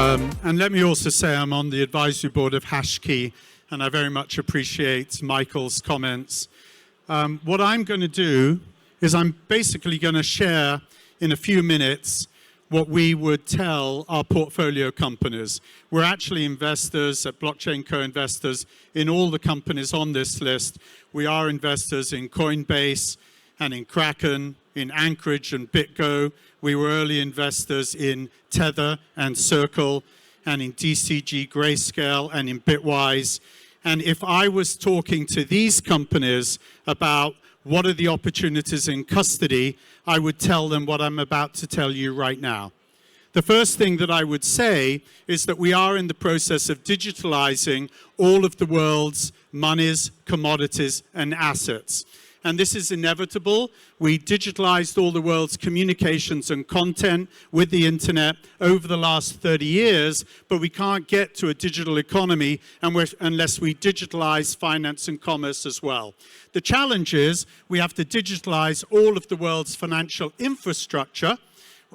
And let me also say I'm on the advisory board of HashKey, and I very much appreciate Michael's comments. What I'm going to do is I'm basically going to share in a few minutes what we would tell our portfolio companies. We're actually investors at Blockchain Co-Investors in all the companies on this list. We are investors in Coinbase and in Kraken, in Anchorage and BitGo. We were early investors in Tether and Circle, and in DCG Grayscale and in Bitwise. And if I was talking to these companies about what are the opportunities in custody, I would tell them what I'm about to tell you right now. The first thing that I would say is that we are in the process of digitalizing all of the world's monies, commodities, and assets. And this is inevitable. We digitalized all the world's communications and content with the internet over the last 30 years, but we can't get to a digital economy unless we digitalize finance and commerce as well. The challenge is we have to digitalize all of the world's financial infrastructure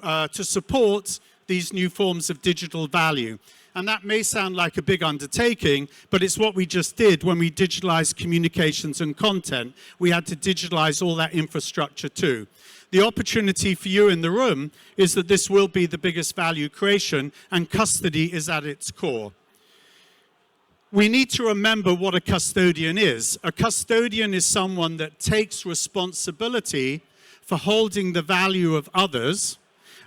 to support these new forms of digital value. And that may sound like a big undertaking, but it's what we just did when we digitalized communications and content. We had to digitalize all that infrastructure too. The opportunity for you in the room is that this will be the biggest value creation, and custody is at its core. We need to remember what a custodian is. A custodian is someone that takes responsibility for holding the value of others.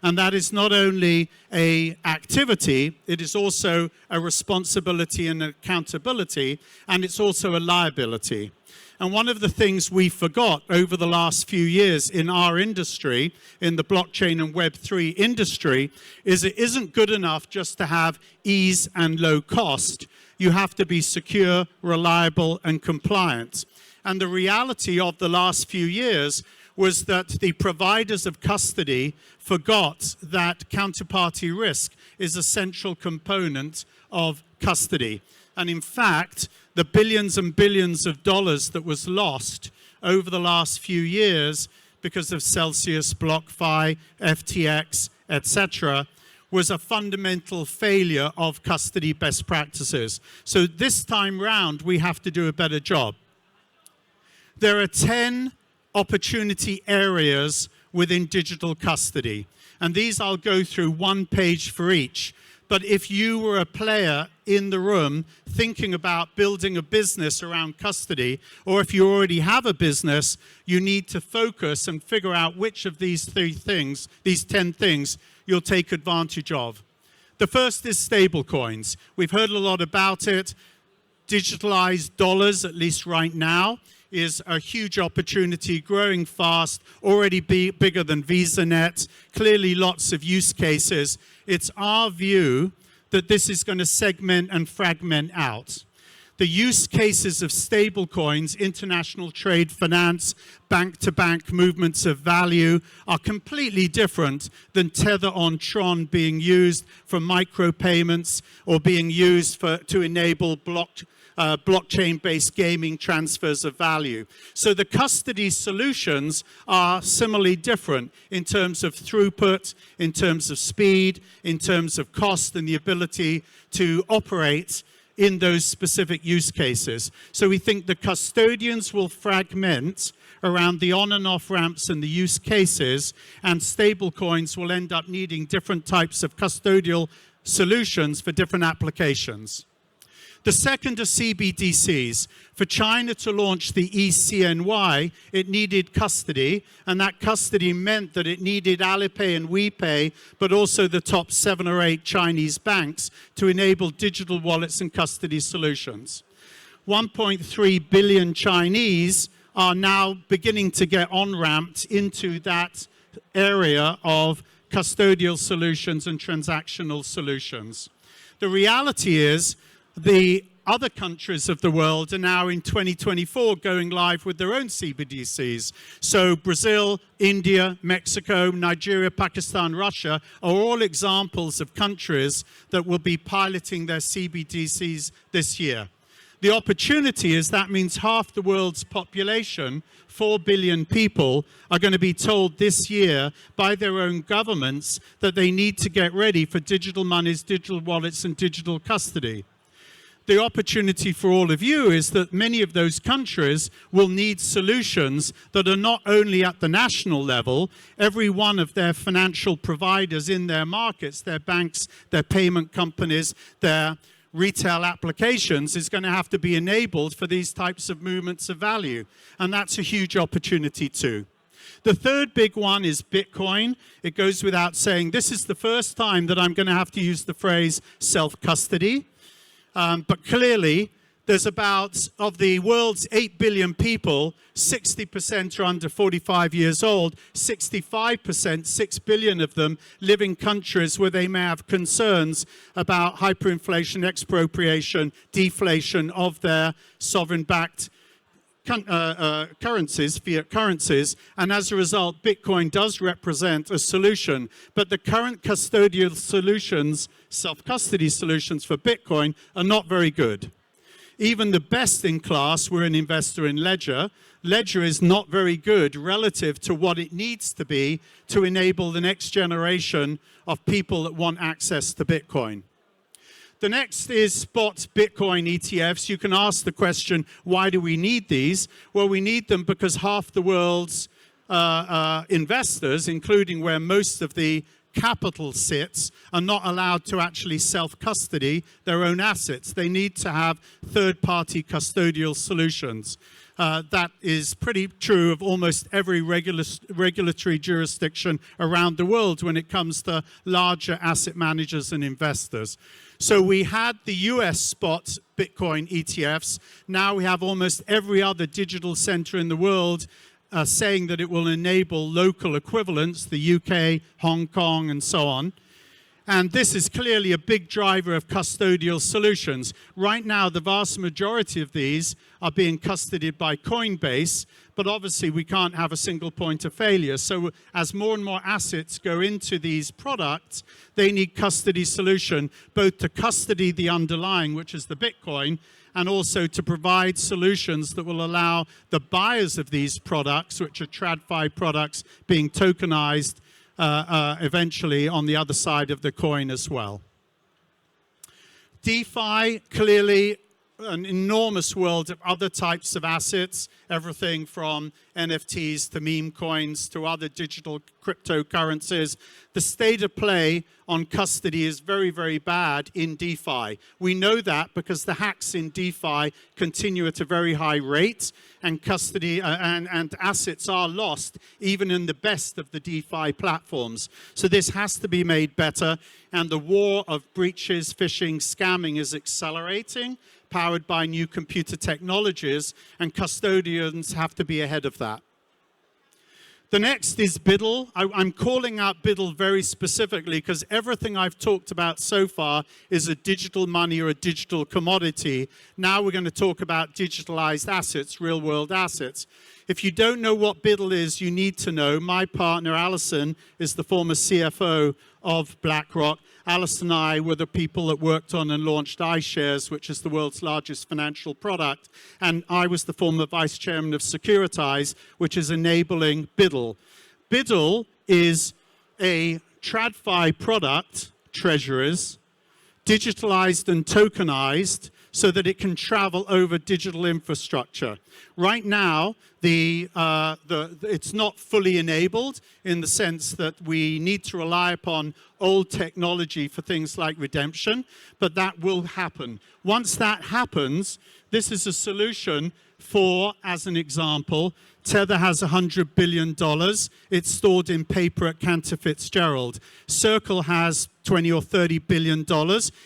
And that is not only an activity, it is also a responsibility and accountability, and it's also a liability. And one of the things we forgot over the last few years in our industry, in the blockchain and Web3 industry, is it isn't good enough just to have ease and low cost. You have to be secure, reliable, and compliant. And the reality of the last few years was that the providers of custody forgot that counterparty risk is a central component of custody. And in fact, the billions and billions of dollars that was lost over the last few years because of Celsius, BlockFi, FTX, etc., was a fundamental failure of custody best practices. So this time round, we have to do a better job. There are 10 opportunity areas within digital custody. And these I'll go through one page for each. But if you were a player in the room thinking about building a business around custody, or if you already have a business, you need to focus and figure out which of these 10 things, you'll take advantage of. The first is stablecoins. We've heard a lot about it. Digitalized dollars, at least right now, is a huge opportunity, growing fast, already bigger than VisaNet, clearly lots of use cases. It's our view that this is going to segment and fragment out. The use cases of stablecoins, international trade finance, bank-to-bank movements of value are completely different than Tether on Tron being used for micropayments or being used to enable blockchain-based gaming transfers of value. So the custody solutions are similarly different in terms of throughput, in terms of speed, in terms of cost, and the ability to operate in those specific use cases. So we think the custodians will fragment around the on and off ramps and the use cases, and stablecoins will end up needing different types of custodial solutions for different applications. The second are CBDCs. For China to launch the eCNY, it needed custody, and that custody meant that it needed Alipay and WePay, but also the top 7 or 8 Chinese banks to enable digital wallets and custody solutions. 1.3 billion Chinese are now beginning to get on-ramped into that area of custodial solutions and transactional solutions. The reality is, the other countries of the world are now in 2024 going live with their own CBDCs. So Brazil, India, Mexico, Nigeria, Pakistan, Russia are all examples of countries that will be piloting their CBDCs this year. The opportunity is that means half the world's population, 4 billion people, are going to be told this year by their own governments that they need to get ready for digital monies, digital wallets, and digital custody. The opportunity for all of you is that many of those countries will need solutions that are not only at the national level. Every one of their financial providers in their markets, their banks, their payment companies, their retail applications is going to have to be enabled for these types of movements of value. And that's a huge opportunity too. The third big one is Bitcoin. It goes without saying, this is the first time that I'm going to have to use the phrase self-custody. But clearly, there's about, of the world's 8 billion people, 60% are under 45 years old, 65%, 6 billion of them, live in countries where they may have concerns about hyperinflation, expropriation, deflation of their sovereign-backed currencies, fiat currencies, and as a result, Bitcoin does represent a solution. But the current custodial solutions, self-custody solutions for Bitcoin, are not very good. Even the best in class, we're an investor in Ledger. Ledger is not very good relative to what it needs to be to enable the next generation of people that want access to Bitcoin. The next is spot Bitcoin ETFs. You can ask the question, why do we need these? Well, we need them because half the world's investors, including where most of the capital sits, are not allowed to actually self-custody their own assets. They need to have third-party custodial solutions. That is pretty true of almost every regulatory jurisdiction around the world when it comes to larger asset managers and investors. So we had the US spot Bitcoin ETFs. Now we have almost every other digital center in the world saying that it will enable local equivalents, the UK, Hong Kong, and so on. And this is clearly a big driver of custodial solutions. Right now, the vast majority of these are being custodied by Coinbase, but obviously we can't have a single point of failure. So as more and more assets go into these products, they need custody solution, both to custody the underlying, which is the Bitcoin, and also to provide solutions that will allow the buyers of these products, which are TradFi products, being tokenized eventually on the other side of the coin as well. DeFi, clearly an enormous world of other types of assets, everything from NFTs to meme coins to other digital cryptocurrencies. The state of play on custody is very, very bad in DeFi. We know that because the hacks in DeFi continue at a very high rate, and custody and assets are lost even in the best of the DeFi platforms. So this has to be made better, and the war of breaches, phishing, scamming is accelerating, powered by new computer technologies, and custodians have to be ahead of that. The next is BUIDL. I'm calling out BUIDL very specifically because everything I've talked about so far is a digital money or a digital commodity. Now we're going to talk about digitalized assets, real-world assets. If you don't know what BUIDL is, you need to know. My partner, Alison, is the former CFO of BlackRock. Alison and I were the people that worked on and launched iShares, which is the world's largest financial product. And I was the former vice chairman of Securitize, which is enabling BUIDL. BUIDL is a TradFi product, treasuries, digitalized and tokenized so that it can travel over digital infrastructure. Right now, it's not fully enabled in the sense that we need to rely upon old technology for things like redemption, but that will happen. Once that happens, this is a solution for, as an example, Tether has $100 billion. It's stored in paper at Cantor Fitzgerald. Circle has $20 or $30 billion.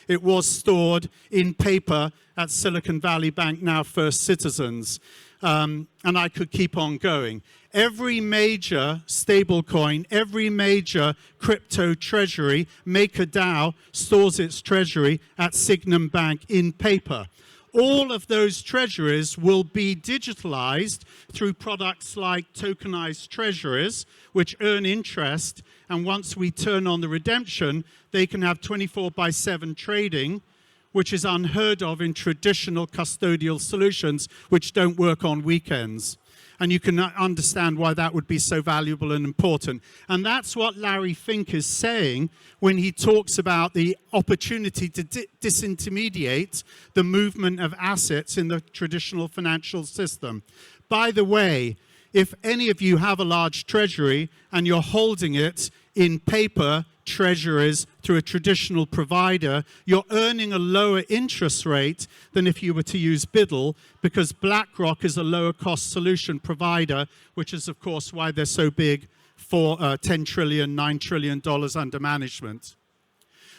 It was stored in paper at Silicon Valley Bank, now First Citizens. And I could keep on going. Every major stablecoin, every major crypto treasury, MakerDAO, stores its treasury at Sygnum Bank in paper. All of those treasuries will be digitalized through products like tokenized treasuries, which earn interest. And once we turn on the redemption, they can have 24/7 trading which is unheard of in traditional custodial solutions, which don't work on weekends. And you can understand why that would be so valuable and important. And that's what Larry Fink is saying when he talks about the opportunity to disintermediate the movement of assets in the traditional financial system. By the way, if any of you have a large treasury and you're holding it in paper treasuries through a traditional provider, you're earning a lower interest rate than if you were to use Biddle, because BlackRock is a lower cost solution provider, which is of course why they're so big, for $10 trillion, $9 trillion under management.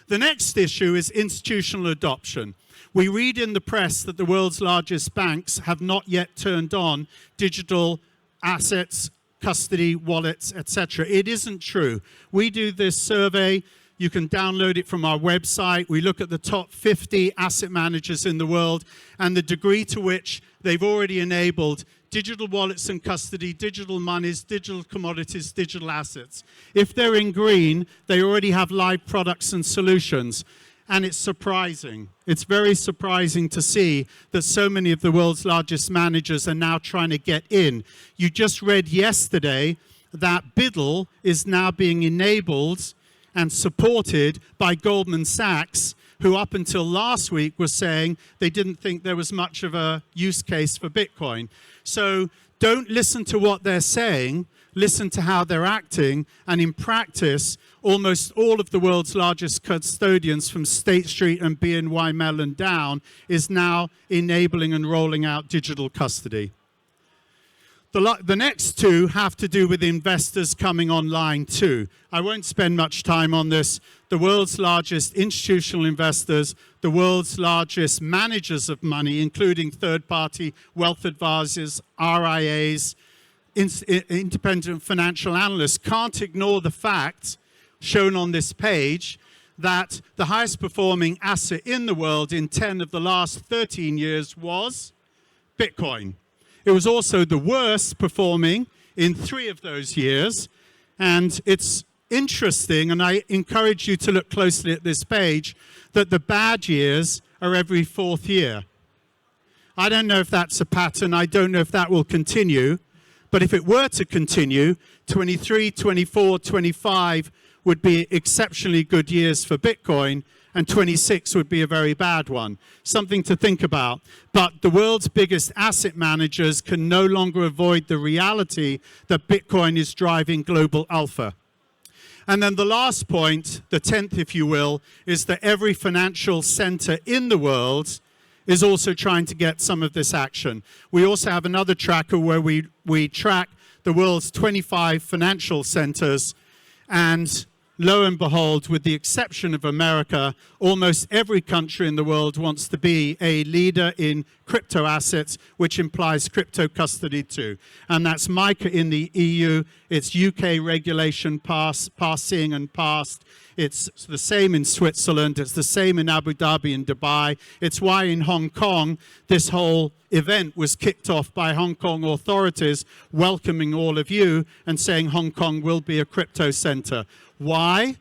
The next issue is institutional adoption. We read in the press that the world's largest banks have not yet turned on digital assets, custody, wallets, etc. It isn't true. We do this survey. You can download it from our website. We look at the top 50 asset managers in the world and the degree to which they've already enabled digital wallets and custody, digital monies, digital commodities, digital assets. If they're in green, they already have live products and solutions. And it's surprising. It's very surprising to see that so many of the world's largest managers are now trying to get in. You just read yesterday that Biddle is now being enabled and supported by Goldman Sachs, who up until last week was saying they didn't think there was much of a use case for Bitcoin. So don't listen to what they're saying, listen to how they're acting, and in practice, almost all of the world's largest custodians from State Street and BNY Mellon down is now enabling and rolling out digital custody. The next two have to do with investors coming online too. I won't spend much time on this. The world's largest institutional investors, the world's largest managers of money, including third-party wealth advisors, RIAs, independent financial analysts, can't ignore the fact shown on this page that the highest performing asset in the world in 10 of the last 13 years was Bitcoin. It was also the worst performing in 3 of those years. And it's interesting, and I encourage you to look closely at this page, that the bad years are every 4th year. I don't know if that's a pattern. I don't know if that will continue. But if it were to continue, 23, 24, 25 would be exceptionally good years for Bitcoin, and 26 would be a very bad one. Something to think about. But the world's biggest asset managers can no longer avoid the reality that Bitcoin is driving global alpha. And then the last point, the 10th if you will, is that every financial center in the world is also trying to get some of this action. We also have another tracker where we track the world's 25 financial centers, and lo and behold, with the exception of America, almost every country in the world wants to be a leader in crypto assets, which implies crypto custody too. And that's MiCA in the EU, it's UK regulation passing and passed. It's the same in Switzerland, it's the same in Abu Dhabi and Dubai. It's why in Hong Kong, this whole event was kicked off by Hong Kong authorities welcoming all of you and saying Hong Kong will be a crypto center. Why?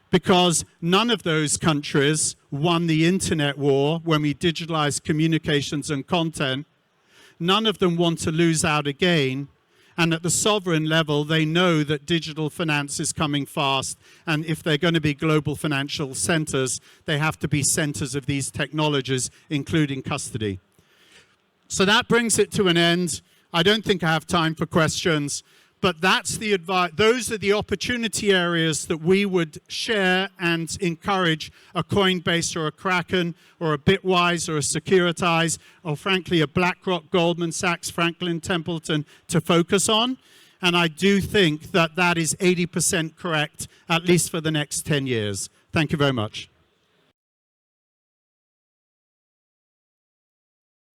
Because none of those countries won the internet war when we digitalized communications and content. None of them want to lose out again. And at the sovereign level, they know that digital finance is coming fast. And if they're going to be global financial centers, they have to be centers of these technologies, including custody. So that brings it to an end. I don't think I have time for questions. But that's the advice. Those are the opportunity areas that we would share and encourage a Coinbase or a Kraken or a Bitwise or a Securitize or frankly a BlackRock, Goldman Sachs, Franklin Templeton to focus on. And I do think that that is 80% correct, at least for the next 10 years. Thank you very much.